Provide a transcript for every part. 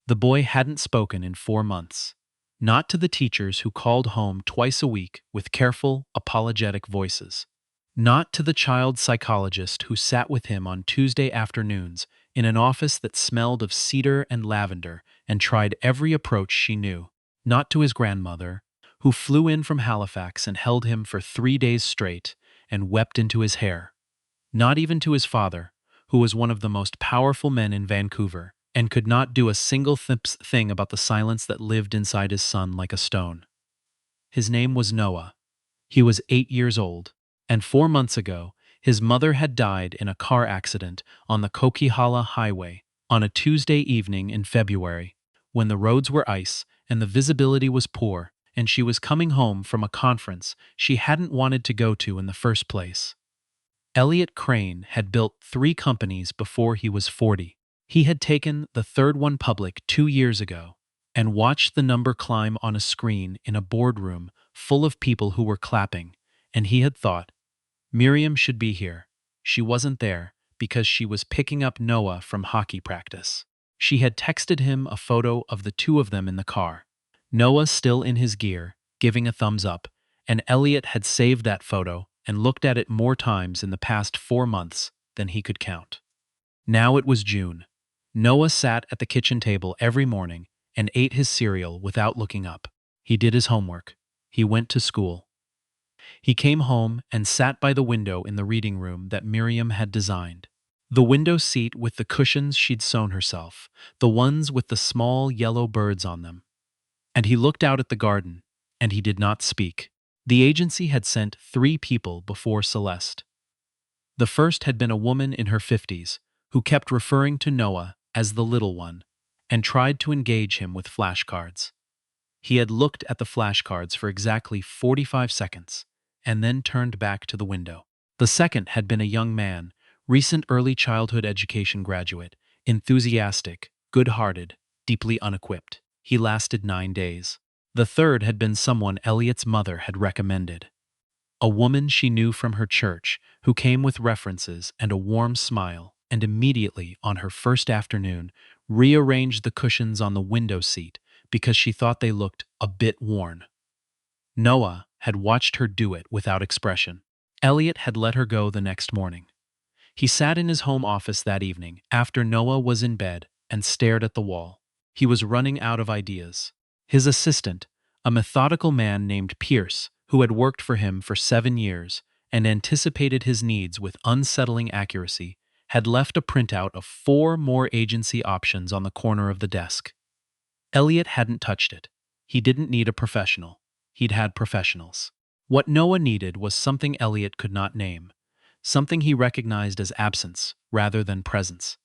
The boy hadn't spoken in 4 months. Not to the teachers who called home twice a week with careful, apologetic voices. Not to the child psychologist who sat with him on Tuesday afternoons in an office that smelled of cedar and lavender and tried every approach she knew. Not to his grandmother, who flew in from Halifax and held him for 3 days straight and wept into his hair. Not even to his father, who was one of the most powerful men in Vancouver and could not do a single thing about the silence that lived inside his son like a stone. His name was Noah. He was 8 years old, and 4 months ago, his mother had died in a car accident on the Coquihalla Highway on a Tuesday evening in February, when the roads were ice and the visibility was poor, and she was coming home from a conference she hadn't wanted to go to in the first place. Elliot Crane had built 3 companies before he was 40. He had taken the third one public 2 years ago and watched the number climb on a screen in a boardroom full of people who were clapping, and he had thought, Miriam should be here. She wasn't there because she was picking up Noah from hockey practice. She had texted him a photo of the two of them in the car. Noah still in his gear, giving a thumbs up, and Elliot had saved that photo and looked at it more times in the past 4 months than he could count. Now it was June. Noah sat at the kitchen table every morning and ate his cereal without looking up. He did his homework. He went to school. He came home and sat by the window in the reading room that Miriam had designed. The window seat with the cushions she'd sewn herself, the ones with the small yellow birds on them. And he looked out at the garden, and he did not speak. The agency had sent 3 people before Celeste. The first had been a woman in her 50s who kept referring to Noah as the little one and tried to engage him with flashcards. He had looked at the flashcards for exactly 45 seconds and then turned back to the window. The second had been a young man, recent early childhood education graduate, enthusiastic, good-hearted, deeply unequipped. He lasted 9 days. The third had been someone Elliot's mother had recommended. A woman she knew from her church who came with references and a warm smile, and immediately, on her first afternoon, rearranged the cushions on the window seat because she thought they looked a bit worn. Noah had watched her do it without expression. Elliot had let her go the next morning. He sat in his home office that evening after Noah was in bed and stared at the wall. He was running out of ideas. His assistant, a methodical man named Pierce, who had worked for him for 7 years and anticipated his needs with unsettling accuracy, had left a printout of 4 more agency options on the corner of the desk. Elliot hadn't touched it. He didn't need a professional. He'd had professionals. What Noah needed was something Elliot could not name, something he recognized as absence rather than presence,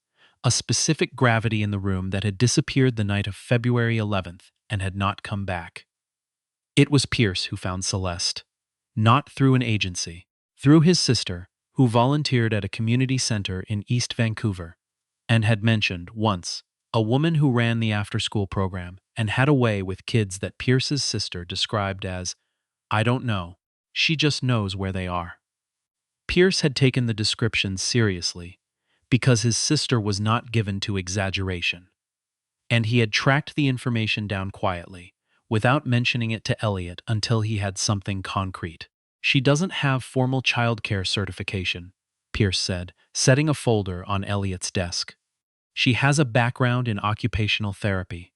a specific gravity in the room that had disappeared the night of February 11th and had not come back. It was Pierce who found Celeste, not through an agency, through his sister, who volunteered at a community center in East Vancouver, and had mentioned, once, a woman who ran the after-school program and had a way with kids that Pierce's sister described as, I don't know, she just knows where they are. Pierce had taken the description seriously because his sister was not given to exaggeration, and he had tracked the information down quietly, without mentioning it to Elliot until he had something concrete. She doesn't have formal childcare certification, Pierce said, setting a folder on Elliot's desk. She has a background in occupational therapy.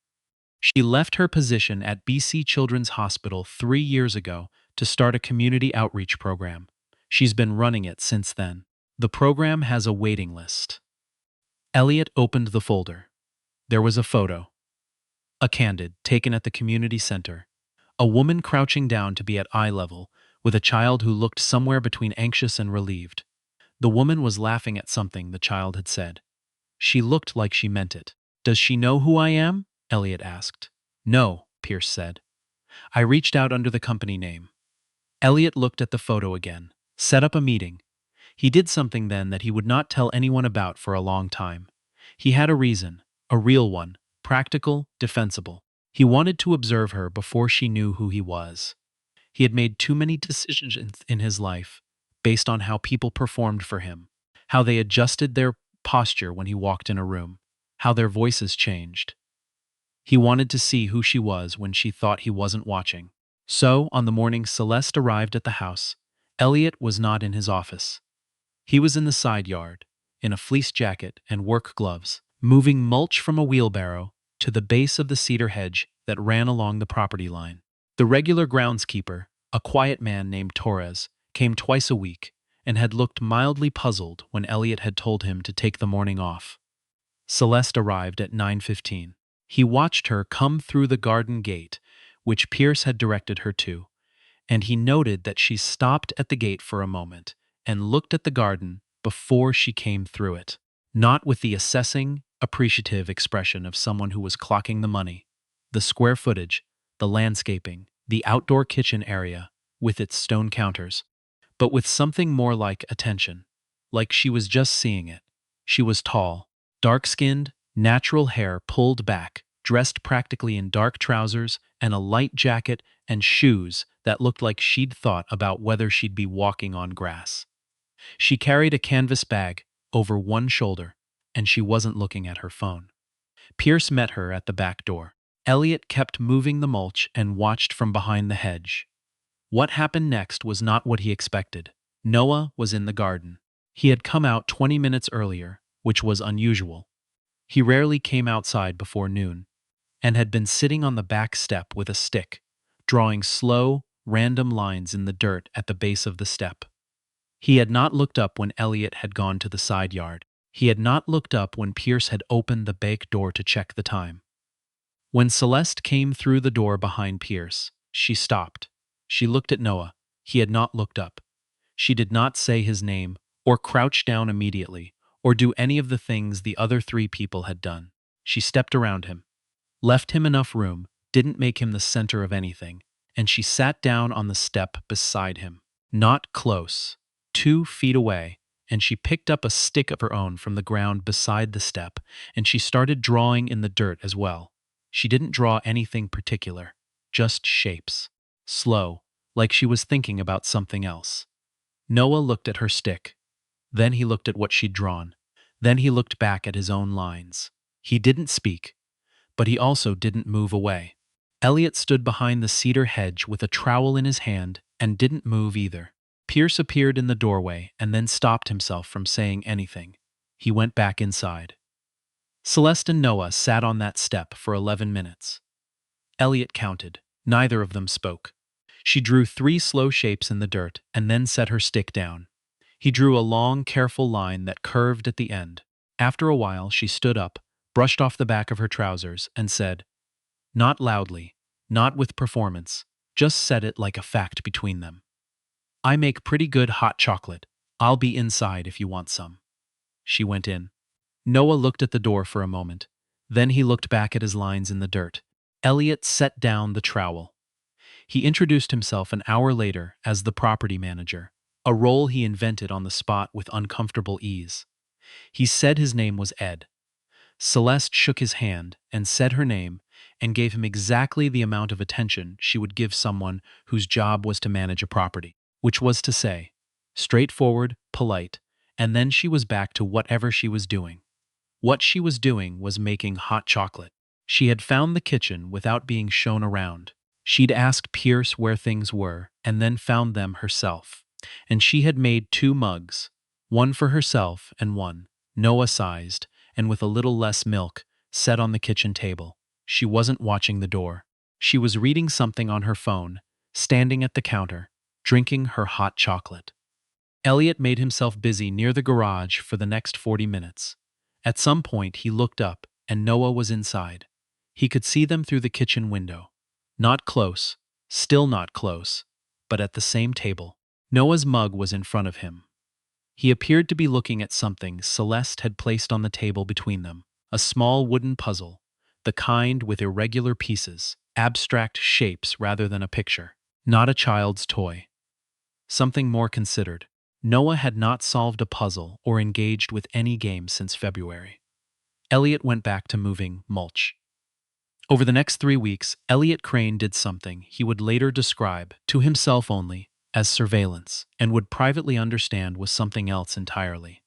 She left her position at BC Children's Hospital 3 years ago to start a community outreach program. She's been running it since then. The program has a waiting list. Elliot opened the folder. There was a photo. A candid, taken at the community center. A woman crouching down to be at eye level, with a child who looked somewhere between anxious and relieved. The woman was laughing at something the child had said. She looked like she meant it. Does she know who I am? Elliot asked. No, Pierce said. I reached out under the company name. Elliot looked at the photo again, set up a meeting. He did something then that he would not tell anyone about for a long time. He had a reason, a real one, practical, defensible. He wanted to observe her before she knew who he was. He had made too many decisions in his life based on how people performed for him, how they adjusted their posture when he walked in a room, how their voices changed. He wanted to see who she was when she thought he wasn't watching. So, on the morning Celeste arrived at the house, Elliot was not in his office. He was in the side yard, in a fleece jacket and work gloves, moving mulch from a wheelbarrow to the base of the cedar hedge that ran along the property line. The regular groundskeeper, a quiet man named Torres, came twice a week and had looked mildly puzzled when Elliot had told him to take the morning off. Celeste arrived at 9:15. He watched her come through the garden gate, which Pierce had directed her to, and he noted that she stopped at the gate for a moment and looked at the garden before she came through it, not with the assessing, appreciative expression of someone who was clocking the money, the square footage, the landscaping, the outdoor kitchen area with its stone counters, but with something more like attention, like she was just seeing it. She was tall, dark-skinned, natural hair pulled back, dressed practically in dark trousers and a light jacket and shoes that looked like she'd thought about whether she'd be walking on grass. She carried a canvas bag over one shoulder, and she wasn't looking at her phone. Pierce met her at the back door. Elliot kept moving the mulch and watched from behind the hedge. What happened next was not what he expected. Noah was in the garden. He had come out 20 minutes earlier, which was unusual. He rarely came outside before noon, and had been sitting on the back step with a stick, drawing slow, random lines in the dirt at the base of the step. He had not looked up when Elliot had gone to the side yard. He had not looked up when Pierce had opened the back door to check the time. When Celeste came through the door behind Pierce, she stopped. She looked at Noah. He had not looked up. She did not say his name, or crouch down immediately, or do any of the things the other three people had done. She stepped around him, left him enough room, didn't make him the center of anything, and she sat down on the step beside him. Not close, 2 feet away, and she picked up a stick of her own from the ground beside the step, and she started drawing in the dirt as well. She didn't draw anything particular, just shapes. Slow, like she was thinking about something else. Noah looked at her stick. Then he looked at what she'd drawn. Then he looked back at his own lines. He didn't speak, but he also didn't move away. Elliot stood behind the cedar hedge with a trowel in his hand and didn't move either. Pierce appeared in the doorway and then stopped himself from saying anything. He went back inside. Celeste and Noah sat on that step for 11 minutes. Elliot counted. Neither of them spoke. She drew 3 slow shapes in the dirt and then set her stick down. He drew a long, careful line that curved at the end. After a while, she stood up, brushed off the back of her trousers, and said, not loudly, not with performance, just said it like a fact between them. I make pretty good hot chocolate. I'll be inside if you want some. She went in. Noah looked at the door for a moment. Then he looked back at his lines in the dirt. Elliot set down the trowel. He introduced himself an hour later as the property manager, a role he invented on the spot with uncomfortable ease. He said his name was Ed. Celeste shook his hand and said her name and gave him exactly the amount of attention she would give someone whose job was to manage a property, which was to say, straightforward, polite, and then she was back to whatever she was doing. What she was doing was making hot chocolate. She had found the kitchen without being shown around. She'd asked Pierce where things were and then found them herself. And she had made 2 mugs, one for herself and one, Noah-sized, and with a little less milk, set on the kitchen table. She wasn't watching the door. She was reading something on her phone, standing at the counter, drinking her hot chocolate. Elliot made himself busy near the garage for the next 40 minutes. At some point, he looked up, and Noah was inside. He could see them through the kitchen window. Not close, still not close, but at the same table. Noah's mug was in front of him. He appeared to be looking at something Celeste had placed on the table between them, a small wooden puzzle, the kind with irregular pieces, abstract shapes rather than a picture, not a child's toy. Something more considered. Noah had not solved a puzzle or engaged with any game since February. Elliot went back to moving mulch. Over the next 3 weeks, Elliot Crane did something he would later describe, to himself only, as surveillance, and would privately understand was something else entirely.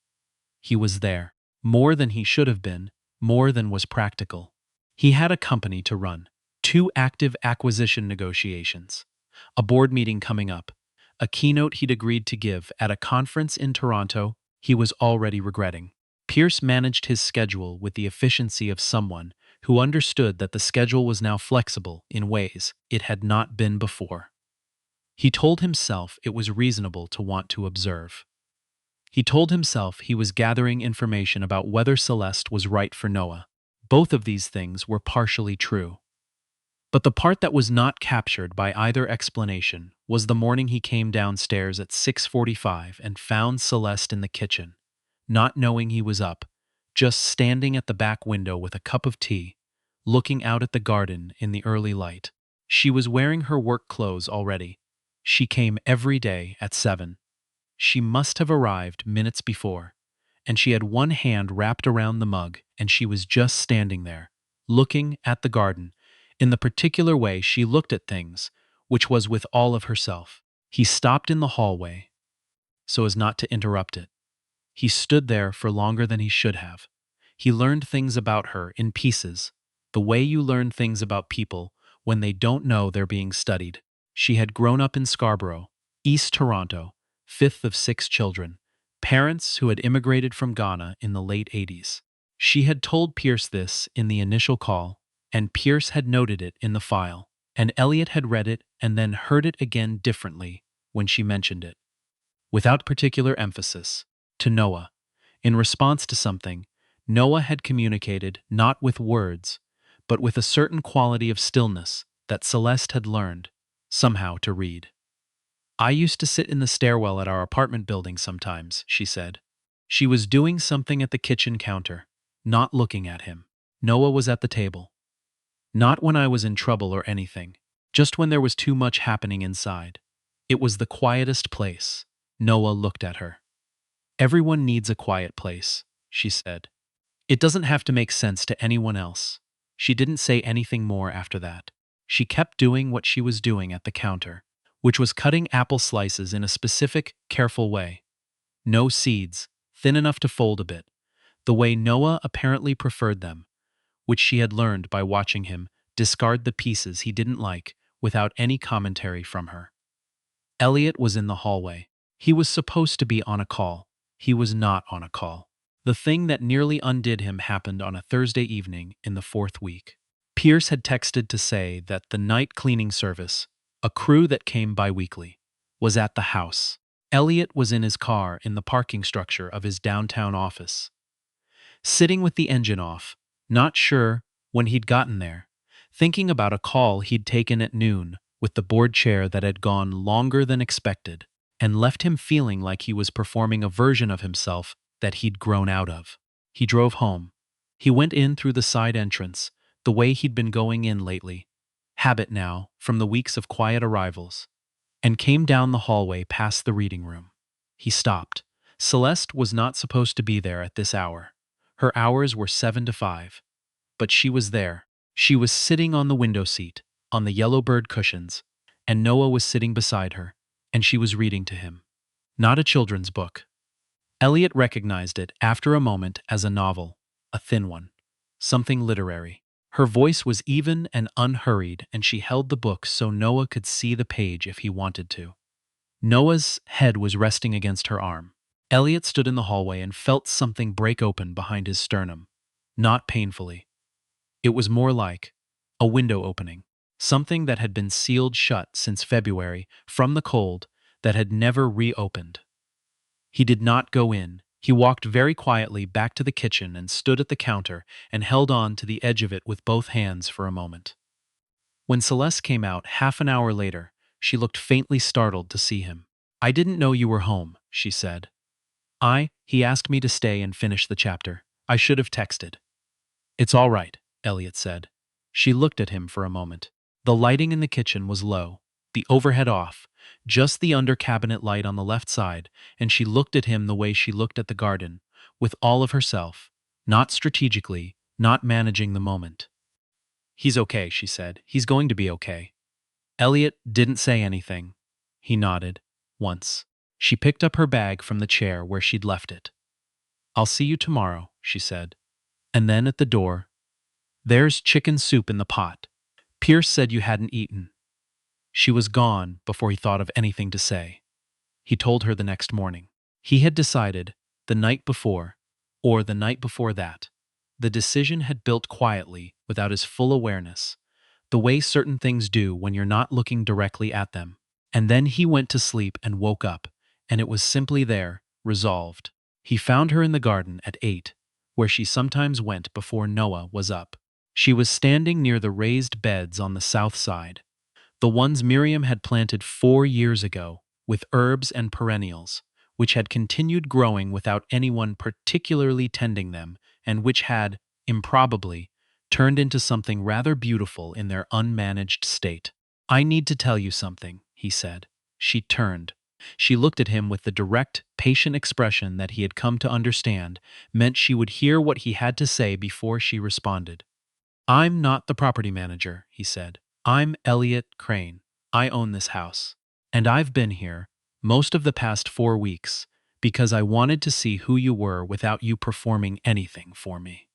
He was there, more than he should have been, more than was practical. He had a company to run, 2 active acquisition negotiations, a board meeting coming up, a keynote he'd agreed to give at a conference in Toronto he was already regretting. Pierce managed his schedule with the efficiency of someone who understood that the schedule was now flexible in ways it had not been before. He told himself it was reasonable to want to observe. He told himself he was gathering information about whether Celeste was right for Noah. Both of these things were partially true. But the part that was not captured by either explanation was the morning he came downstairs at 6:45 and found Celeste in the kitchen, not knowing he was up, just standing at the back window with a cup of tea, looking out at the garden in the early light. She was wearing her work clothes already. She came every day at 7. She must have arrived minutes before, and she had one hand wrapped around the mug, and she was just standing there, looking at the garden, in the particular way she looked at things, which was with all of herself. He stopped in the hallway, so as not to interrupt it. He stood there for longer than he should have. He learned things about her in pieces, the way you learn things about people when they don't know they're being studied. She had grown up in Scarborough, East Toronto, 5th of 6 children, parents who had immigrated from Ghana in the late 80s. She had told Pierce this in the initial call, and Pierce had noted it in the file, and Elliot had read it and then heard it again differently when she mentioned it, without particular emphasis, to Noah. In response to something, Noah had communicated not with words, but with a certain quality of stillness that Celeste had learned, somehow, to read. "I used to sit in the stairwell at our apartment building sometimes," she said. She was doing something at the kitchen counter, not looking at him. Noah was at the table. Not when I was in trouble or anything, just when there was too much happening inside. It was the quietest place. Noah looked at her. "Everyone needs a quiet place," she said. "It doesn't have to make sense to anyone else." She didn't say anything more after that. She kept doing what she was doing at the counter, which was cutting apple slices in a specific, careful way. No seeds, thin enough to fold a bit, the way Noah apparently preferred them, which she had learned by watching him discard the pieces he didn't like without any commentary from her. Elliot was in the hallway. He was supposed to be on a call. He was not on a call. The thing that nearly undid him happened on a Thursday evening in the 4th week. Pierce had texted to say that the night cleaning service, a crew that came bi-weekly, was at the house. Elliot was in his car in the parking structure of his downtown office, sitting with the engine off, not sure when he'd gotten there, thinking about a call he'd taken at noon with the board chair that had gone longer than expected and left him feeling like he was performing a version of himself that he'd grown out of. He drove home. He went in through the side entrance, the way he'd been going in lately, habit now from the weeks of quiet arrivals, and came down the hallway past the reading room. He stopped. Celeste was not supposed to be there at this hour. Her hours were 7 to 5. But she was there. She was sitting on the window seat, on the yellow bird cushions, and Noah was sitting beside her, and she was reading to him. Not a children's book. Elliot recognized it after a moment as a novel, a thin one, something literary. Her voice was even and unhurried, and she held the book so Noah could see the page if he wanted to. Noah's head was resting against her arm. Elliot stood in the hallway and felt something break open behind his sternum. Not painfully. It was more like a window opening, something that had been sealed shut since February from the cold that had never reopened. He did not go in. He walked very quietly back to the kitchen and stood at the counter and held on to the edge of it with both hands for a moment. When Celeste came out half an hour later, she looked faintly startled to see him. "I didn't know you were home," she said. He asked me to stay and finish the chapter. I should have texted." "It's all right," Elliot said. She looked at him for a moment. The lighting in the kitchen was low, the overhead off, just the under-cabinet light on the left side, and she looked at him the way she looked at the garden, with all of herself, not strategically, not managing the moment. "He's okay," she said. "He's going to be okay." Elliot didn't say anything. He nodded, once. She picked up her bag from the chair where she'd left it. "I'll see you tomorrow," she said. And then at the door, There's chicken soup in the pot. Pierce said you hadn't eaten. She was gone before he thought of anything to say. He told her the next morning. He had decided, the night before, or the night before that. The decision had built quietly, without his full awareness, the way certain things do when you're not looking directly at them. And then he went to sleep and woke up, and it was simply there, resolved. He found her in the garden at 8, where she sometimes went before Noah was up. She was standing near the raised beds on the south side, the ones Miriam had planted 4 years ago, with herbs and perennials, which had continued growing without anyone particularly tending them, and which had, improbably, turned into something rather beautiful in their unmanaged state. I need to tell you something, he said. She turned. She looked at him with the direct, patient expression that he had come to understand meant she would hear what he had to say before she responded. I'm not the property manager, he said. I'm Elliot Crane. I own this house. And I've been here, most of the past 4 weeks, because I wanted to see who you were without you performing anything for me.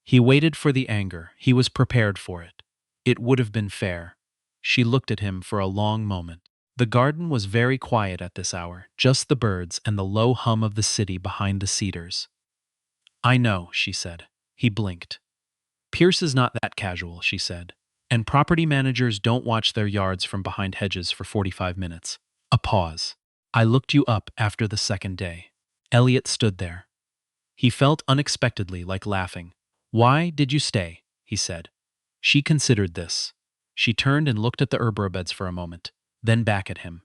He waited for the anger. He was prepared for it. It would have been fair. She looked at him for a long moment. The garden was very quiet at this hour, just the birds and the low hum of the city behind the cedars. I know, she said. He blinked. Pierce is not that casual, she said. And property managers don't watch their yards from behind hedges for 45 minutes. A pause. I looked you up after the second day. Elliot stood there. He felt unexpectedly like laughing. Why did you stay? He said. She considered this. She turned and looked at the herb beds for a moment, then back at him.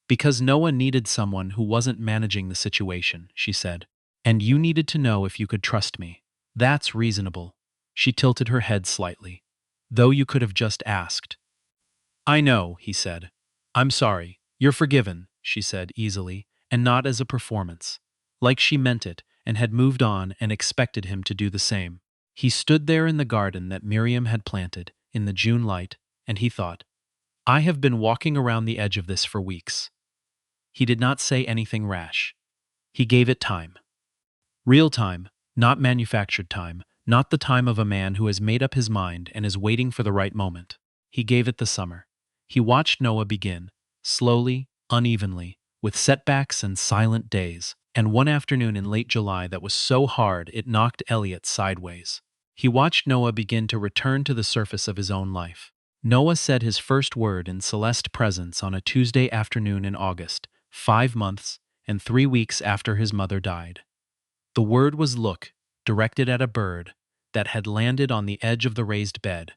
Because Noah needed someone who wasn't managing the situation, she said. And you needed to know if you could trust me. That's reasonable. She tilted her head slightly. Though you could have just asked. I know, he said. I'm sorry. You're forgiven, she said easily, and not as a performance. Like she meant it, and had moved on and expected him to do the same. He stood there in the garden that Miriam had planted, in the June light, and he thought, I have been walking around the edge of this for weeks. He did not say anything rash. He gave it time. Real time, not manufactured time, not the time of a man who has made up his mind and is waiting for the right moment. He gave it the summer. He watched Noah begin, slowly, unevenly, with setbacks and silent days, and one afternoon in late July that was so hard it knocked Elliot sideways. He watched Noah begin to return to the surface of his own life. Noah said his first word in Celeste's presence on a Tuesday afternoon in August, 5 months and 3 weeks after his mother died. The word was look, directed at a bird that had landed on the edge of the raised bed,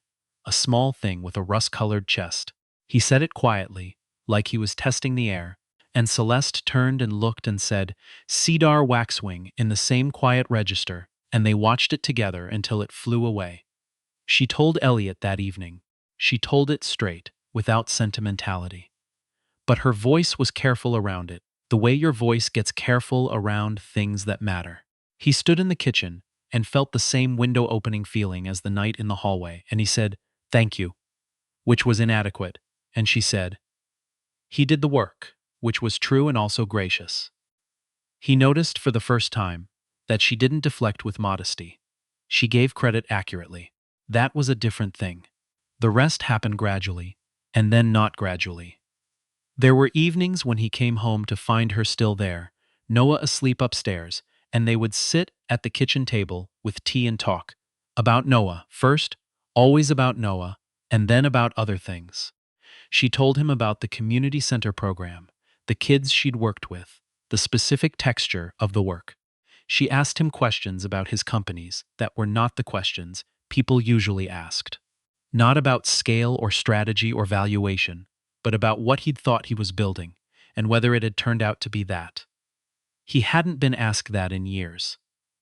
a small thing with a rust-colored chest. He said it quietly, like he was testing the air, and Celeste turned and looked and said, Cedar waxwing in the same quiet register, and they watched it together until it flew away. She told Elliot that evening. She told it straight, without sentimentality. But her voice was careful around it, the way your voice gets careful around things that matter. He stood in the kitchen and felt the same window-opening feeling as the night in the hallway, and he said, Thank you, which was inadequate, and she said, He did the work, which was true and also gracious. He noticed for the first time that she didn't deflect with modesty. She gave credit accurately. That was a different thing. The rest happened gradually, and then not gradually. There were evenings when he came home to find her still there, Noah asleep upstairs, and they would sit at the kitchen table with tea and talk. About Noah, first, always about Noah, and then about other things. She told him about the community center program, the kids she'd worked with, the specific texture of the work. She asked him questions about his companies that were not the questions people usually asked. Not about scale or strategy or valuation, but about what he'd thought he was building, and whether it had turned out to be that. He hadn't been asked that in years.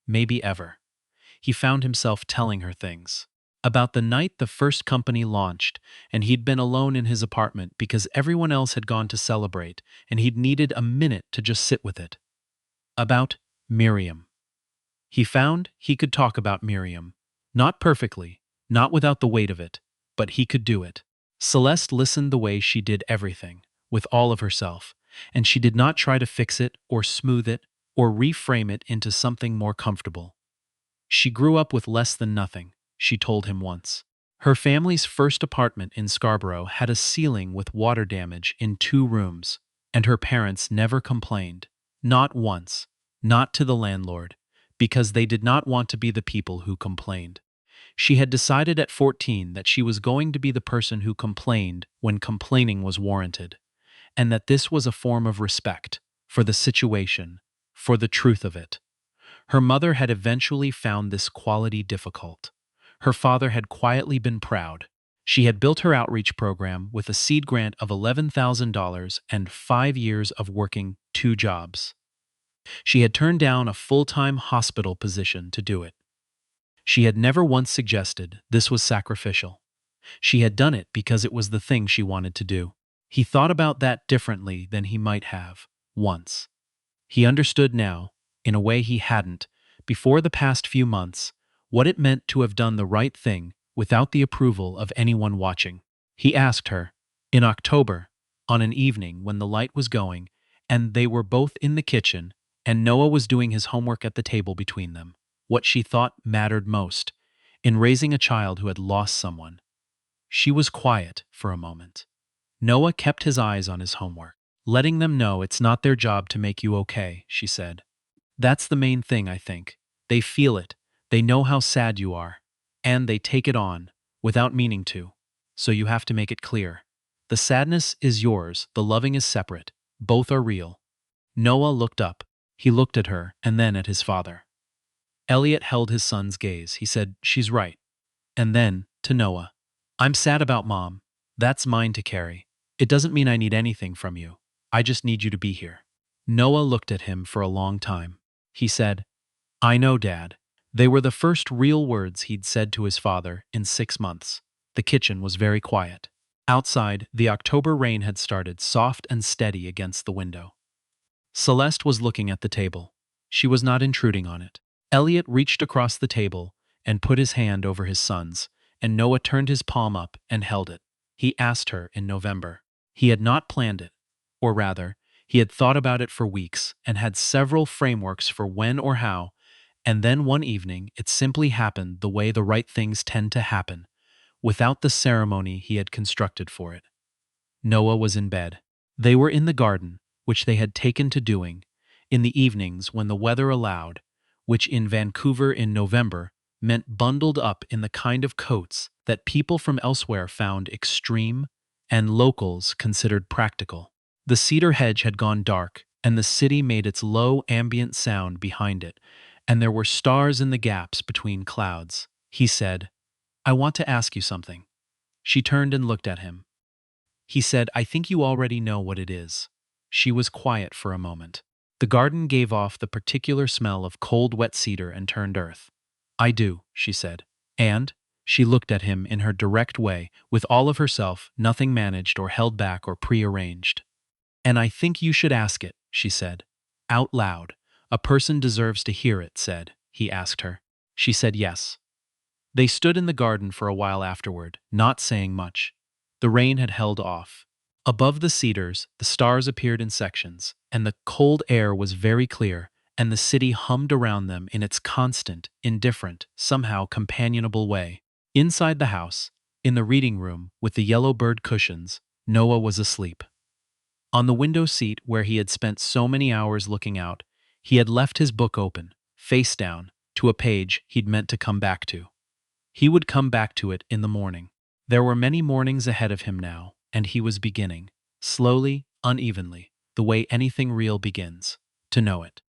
Maybe ever. He found himself telling her things. About the night the first company launched, and he'd been alone in his apartment because everyone else had gone to celebrate, and he'd needed a minute to just sit with it. About Miriam. He found he could talk about Miriam. Not perfectly, not without the weight of it, but he could do it. Celeste listened the way she did everything, with all of herself, and she did not try to fix it or smooth it or reframe it into something more comfortable. She grew up with less than nothing. she told him once. Her family's first apartment in Scarborough had a ceiling with water damage in 2 rooms, and her parents never complained. Not once. Not to the landlord, because they did not want to be the people who complained. She had decided at 14 that she was going to be the person who complained when complaining was warranted, and that this was a form of respect for the situation, for the truth of it. Her mother had eventually found this quality difficult. Her father had quietly been proud. She had built her outreach program with a seed grant of $11,000 and 5 years of working 2 jobs. She had turned down a full-time hospital position to do it. She had never once suggested this was sacrificial. She had done it because it was the thing she wanted to do. He thought about that differently than he might have once. He understood now, in a way he hadn't, before the past few months, what it meant to have done the right thing without the approval of anyone watching. He asked her, in October, on an evening when the light was going, and they were both in the kitchen, and Noah was doing his homework at the table between them, what she thought mattered most in raising a child who had lost someone. She was quiet for a moment. Noah kept his eyes on his homework. Letting them know it's not their job to make you okay, she said. That's the main thing, I think. They feel it. They know how sad you are. And they take it on, without meaning to. So you have to make it clear. The sadness is yours, the loving is separate. Both are real. Noah looked up. He looked at her, and then at his father. Elliot held his son's gaze. He said, "She's right." And then, to Noah, "I'm sad about Mom. That's mine to carry. It doesn't mean I need anything from you. I just need you to be here." Noah looked at him for a long time. He said, "I know, Dad." They were the first real words he'd said to his father in 6 months. The kitchen was very quiet. Outside, the October rain had started, soft and steady against the window. Celeste was looking at the table. She was not intruding on it. Elliot reached across the table and put his hand over his son's, and Noah turned his palm up and held it. He asked her in November. He had not planned it, or rather, he had thought about it for weeks and had several frameworks for when or how, and then one evening it simply happened the way the right things tend to happen, without the ceremony he had constructed for it. Noah was in bed. They were in the garden, which they had taken to doing, in the evenings when the weather allowed, which in Vancouver in November meant bundled up in the kind of coats that people from elsewhere found extreme and locals considered practical. The cedar hedge had gone dark, and the city made its low ambient sound behind it, and there were stars in the gaps between clouds. He said, "I want to ask you something." She turned and looked at him. He said, "I think you already know what it is." She was quiet for a moment. The garden gave off the particular smell of cold, wet cedar and turned earth. "I do," she said. And she looked at him in her direct way, with all of herself, nothing managed or held back or prearranged. "And I think you should ask it," she said. Out loud. "A person deserves to hear it," he asked her. She said yes. They stood in the garden for a while afterward, not saying much. The rain had held off. Above the cedars, the stars appeared in sections, and the cold air was very clear, and the city hummed around them in its constant, indifferent, somehow companionable way. Inside the house, in the reading room with the yellow bird cushions, Noah was asleep. On the window seat where he had spent so many hours looking out, he had left his book open, face down, to a page he'd meant to come back to. He would come back to it in the morning. There were many mornings ahead of him now, and he was beginning, slowly, unevenly, the way anything real begins, to know it.